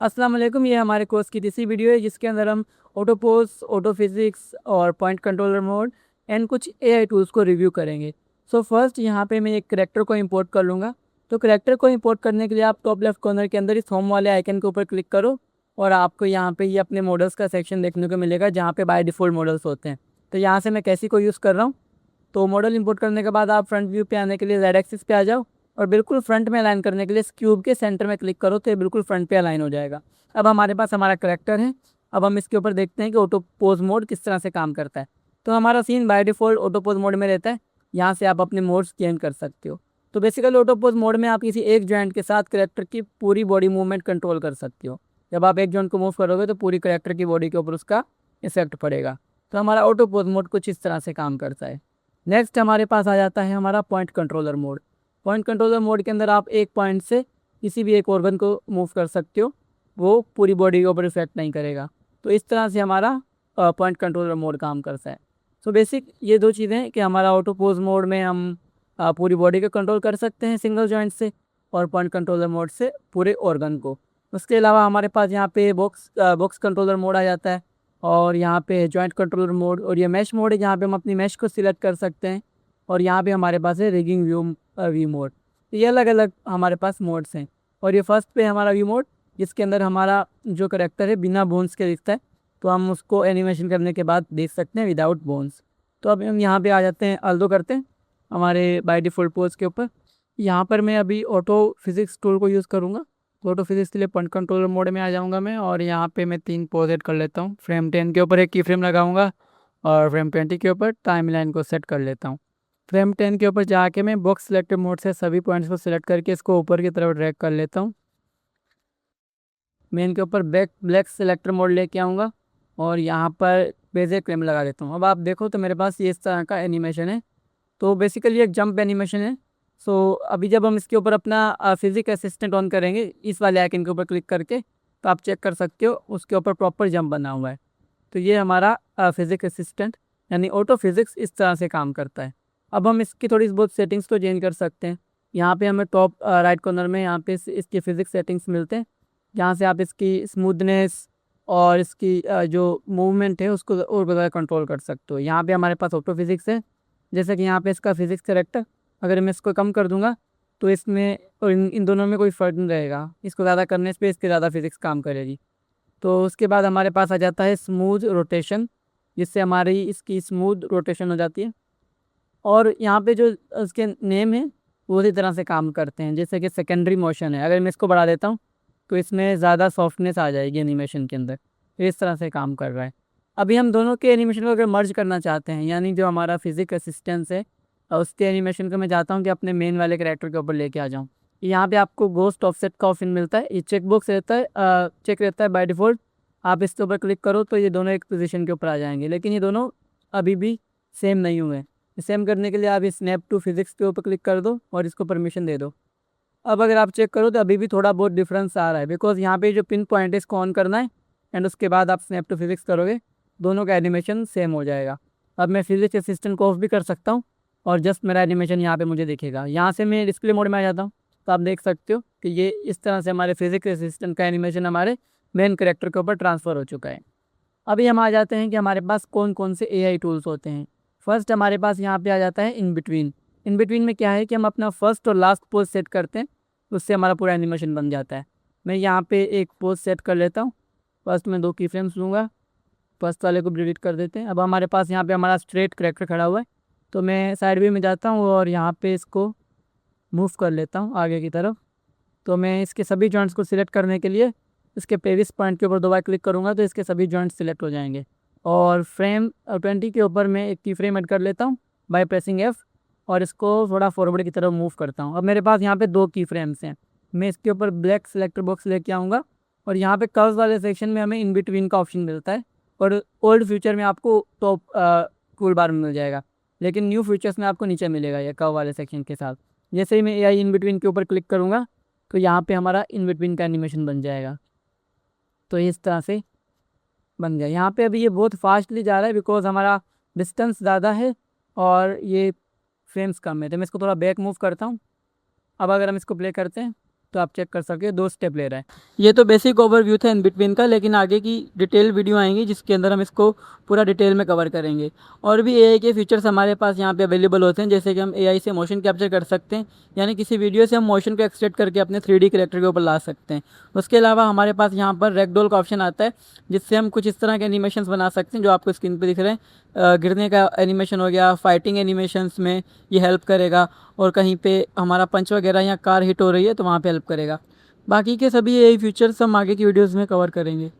अस्सलाम वालेकुम। ये हमारे कोर्स की तीसरी वीडियो है जिसके अंदर हम ऑटो पोज, ऑटो फिजिक्स और पॉइंट कंट्रोलर मोड एंड कुछ एआई टूल्स को रिव्यू करेंगे। सो फर्स्ट यहाँ पे मैं एक करैक्टर को इंपोर्ट कर लूँगा। तो करैक्टर को इंपोर्ट करने के लिए आप टॉप लेफ्ट कॉर्नर के अंदर इस होम वाले आइकन के ऊपर क्लिक करो और आपको यहाँ पे ये अपने मॉडल्स का सेक्शन देखने को मिलेगा जहाँ पे बाय डिफ़ॉल्ट मॉडल्स होते हैं। तो यहाँ से मैं कैसी को यूज़ कर रहा हूँ। तो मॉडल इंपोर्ट करने के बाद आप फ्रंट व्यू पे आने के लिए जेड एक्सिस पे आ जाओ और बिल्कुल फ्रंट में अलाइन करने के लिए इस क्यूब के सेंटर में क्लिक करो तो ये बिल्कुल फ्रंट पे अलाइन हो जाएगा। अब हमारे पास हमारा करैक्टर है। अब हम इसके ऊपर देखते हैं कि ऑटो पोज मोड किस तरह से काम करता है। तो हमारा scene by default auto pause mode में रहता है। यहाँ से आप अपने मोड्स चेंज कर सकते हो। तो बेसिकली ऑटो पोज मोड में आप किसी एक जॉइंट के साथ करैक्टर की पूरी बॉडी मूवमेंट कंट्रोल कर सकते हो। जब आप एक जॉइंट को मूव करोगे तो पूरी करैक्टर की बॉडी के ऊपर उसका इफेक्ट पड़ेगा। तो हमारा ऑटो पोज मोड कुछ इस तरह से काम करता है। नेक्स्ट हमारे पास आ जाता है हमारा point controller mode. Point controller mode के अंदर आप एक पॉइंट से किसी भी एक ऑर्गन को मूव कर सकते हो, वो पूरी बॉडी के ऊपर इफेक्ट नहीं करेगा। तो इस तरह से हमारा पॉइंट कंट्रोलर मोड काम करता है। सो बेसिक ये दो चीज़ें हैं कि हमारा ऑटो पोज मोड में हम पूरी बॉडी को कंट्रोल कर सकते हैं सिंगल जॉइंट से, और पॉइंट कंट्रोलर मोड से पूरे ऑर्गन को। उसके अलावा हमारे पास यहाँ पे बॉक्स कंट्रोलर मोड आ जाता है, और यहाँ पे जॉइंट कंट्रोलर मोड, और ये मैश मोड है जहाँ पे हम अपनी मैश को सिलेक्ट कर सकते हैं। और यहाँ पे हमारे पास है रिगिंग व्यू मोड। तो ये अलग अलग हमारे पास मोड्स हैं। और ये फर्स्ट पे हमारा व्यू मोड जिसके अंदर हमारा जो करैक्टर है बिना बोन्स के दिखता है, तो हम उसको एनिमेशन करने के बाद देख सकते हैं विदाउट बोन्स। तो अब हम यहाँ पे आ जाते हैं, अल्दो करते हैं हमारे बाय डिफ़ॉल्ट पोज के ऊपर। यहाँ पर मैं अभी ऑटो फिजिक्स टूल को यूज़ करूँगा। तो ऑटो फिजिक्स के लिए पॉइंट कंट्रोलर मोड में आ जाऊँगा मैं, और यहाँ पे मैं 3 पोज ऐड कर लेता हूँ। फ्रेम 10 के ऊपर एक की फ्रेम लगाऊंगा और फ्रेम 20 के ऊपर टाइमलाइन को सेट कर लेता हूँ। फ्रेम 10 के ऊपर जाके मैं बॉक्स सिलेक्टेड मोड से सभी पॉइंट्स को सिलेक्ट करके इसको ऊपर की तरफ ड्रैग कर लेता हूँ। मैं इनके ऊपर ब्लैक सेलेक्टर मोड लेके आऊँगा और यहाँ पर बेजिक क्लेम लगा देता हूँ। अब आप देखो तो मेरे पास ये इस तरह का एनिमेशन है। तो बेसिकली एक जंप एनिमेशन है। सो अभी जब हम इसके ऊपर अपना फिजिक असिस्टेंट ऑन करेंगे इस वाले आइकन के ऊपर क्लिक करके, तो आप चेक कर सकते हो उसके ऊपर प्रॉपर जंप बना हुआ है। तो ये हमारा फिजिक असिस्टेंट यानी ऑटो फिजिक्स इस तरह से काम करता है। अब हम इसकी थोड़ी बहुत सेटिंग्स को चेंज कर सकते हैं। यहाँ पे हमें टॉप राइट कॉर्नर में यहाँ पे इसके फिजिक्स सेटिंग्स मिलते हैं, जहाँ से आप इसकी स्मूथनेस और इसकी जो मूवमेंट है उसको और ज़्यादा कंट्रोल कर सकते हो। यहाँ पे हमारे पास ऑटो फिजिक्स है, जैसे कि यहाँ पे इसका फिजिक्स करेक्टर, अगर मैं इसको कम कर दूंगा तो इसमें और इन दोनों में कोई फ़र्क नहीं रहेगा। इसको ज़्यादा करने पे इसके ज़्यादा फिजिक्स काम करेगी। तो उसके बाद हमारे पास आ जाता है स्मूथ रोटेशन, जिससे हमारी इसकी स्मूथ रोटेशन हो जाती है। और यहाँ पे जो उसके नेम है वो उसी तरह से काम करते हैं, जैसे कि सेकेंडरी मोशन है, अगर मैं इसको बढ़ा देता हूँ तो इसमें ज़्यादा सॉफ्टनेस आ जाएगी एनिमेशन के अंदर। तो इस तरह से काम कर रहा है। अभी हम दोनों के एनिमेशन को अगर मर्ज करना चाहते हैं, यानी जो हमारा फिजिक असिस्टेंस है उसके एनिमेशन को मैं चाहता हूँ कि अपने मेन वाले कैरेक्टर के ऊपर लेके आ जाऊँ। यहाँ पे आपको गोस्ट ऑफसेट का ऑप्शन मिलता है, ये चेक बॉक्स रहता है, चेक रहता है बाय डिफ़ॉल्ट। आप इसके ऊपर क्लिक करो तो ये दोनों एक पोजीशन के ऊपर आ जाएंगे, लेकिन ये दोनों अभी भी सेम नहीं हुए। सेम करने के लिए आप स्नैप टू फिजिक्स के ऊपर क्लिक कर दो और इसको परमिशन दे दो। अब अगर आप चेक करो तो अभी भी थोड़ा बहुत डिफरेंस आ रहा है, बिकॉज यहाँ पे जो पिन पॉइंट है इसको ऑन करना है एंड उसके बाद आप स्नैप टू फिजिक्स करोगे, दोनों का एनिमेशन सेम हो जाएगा। अब मैं फिजिक्स असिस्टेंट को ऑफ भी कर सकता हूँ और जस्ट मेरा एनिमेशन यहाँ पे मुझे दिखेगा। यहाँ से मैं डिस्प्ले मोड में आ जाता हूँ, तो आप देख सकते हो कि ये इस तरह से हमारे फिजिक्स असिस्टेंट का एनिमेशन हमारे मेन करेक्टर के ऊपर ट्रांसफ़र हो चुका है। अभी हम आ जाते हैं कि हमारे पास कौन कौन से एआई टूल्स होते हैं। फर्स्ट हमारे पास यहाँ पे आ जाता है इन बिटवीन। इन बिटवीन में क्या है कि हम अपना फर्स्ट और लास्ट पोज सेट करते हैं, उससे हमारा पूरा एनिमेशन बन जाता है। मैं यहाँ पे एक पोज सेट कर लेता हूँ। फर्स्ट में 2 की फ्रेम्स लूँगा, फर्स्ट वाले को डिलीट कर देते हैं। अब हमारे पास यहाँ पे हमारा स्ट्रेट करेक्टर खड़ा हुआ है, तो मैं साइड व्यू में जाता हूँ और यहाँ पे इसको मूव कर लेता हूँ आगे की तरफ। तो मैं इसके सभी जॉइंट्स को सिलेक्ट करने के लिए इसके प्रीवियस पॉइंट के ऊपर 2 बार क्लिक करूँगा तो इसके सभी जॉइंट्स सिलेक्ट हो जाएंगे। और फ्रेम 20 के ऊपर मैं एक की फ्रेम ऐड कर लेता हूँ बाय प्रेसिंग F, और इसको थोड़ा फॉरवर्ड की तरफ मूव करता हूँ। अब मेरे पास यहाँ पे 2 की फ्रेम्स हैं। मैं इसके ऊपर ब्लैक सेलेक्टर बॉक्स लेके आऊँगा और यहाँ पे कर्व्स वाले सेक्शन में हमें इन बिटवीन का ऑप्शन मिलता है, और ओल्ड फ्यूचर में आपको टॉप टूल बार में मिल जाएगा, लेकिन न्यू फीचर्स में आपको नीचे मिलेगा ये कर्व वाले सेक्शन के साथ। जैसे ही मैं AI इन बिटवीन के ऊपर क्लिक करूँगा तो यहाँ पे हमारा इन बिटवीन का एनिमेशन बन जाएगा। तो इस तरह से बन गया। यहाँ पे अभी ये बहुत फास्टली जा रहा है बिकॉज हमारा डिस्टेंस ज़्यादा है और ये फ्रेम्स कम है। तो मैं इसको थोड़ा बैक मूव करता हूँ। अब अगर हम इसको प्ले करते हैं तो आप चेक कर सकते हैं 2 स्टेप ले रहा है। ये तो बेसिक ओवरव्यू था इन बिटवीन का, लेकिन आगे की डिटेल वीडियो आएंगी जिसके अंदर हम इसको पूरा डिटेल में कवर करेंगे। और भी एआई के फीचर्स हमारे पास यहाँ पे अवेलेबल होते हैं, जैसे कि हम एआई से मोशन कैप्चर कर सकते हैं, यानी किसी वीडियो से हम मोशन को एक्सट्रैक्ट करके अपने 3D कैरेक्टर के ऊपर ला सकते हैं। उसके अलावा हमारे पास यहाँ पर रैगडोल का ऑप्शन आता है, जिससे हम कुछ इस तरह के एनिमेशंस बना सकते हैं जो आपको स्क्रीन पर दिख रहे हैं। गिरने का एनिमेशन हो गया, फाइटिंग एनिमेशंस में ये हेल्प करेगा, और कहीं पे हमारा पंच वगैरह या कार हिट हो रही है तो वहाँ पे हेल्प करेगा। बाकी के सभी एआई फीचर्स हम आगे की वीडियोस में कवर करेंगे।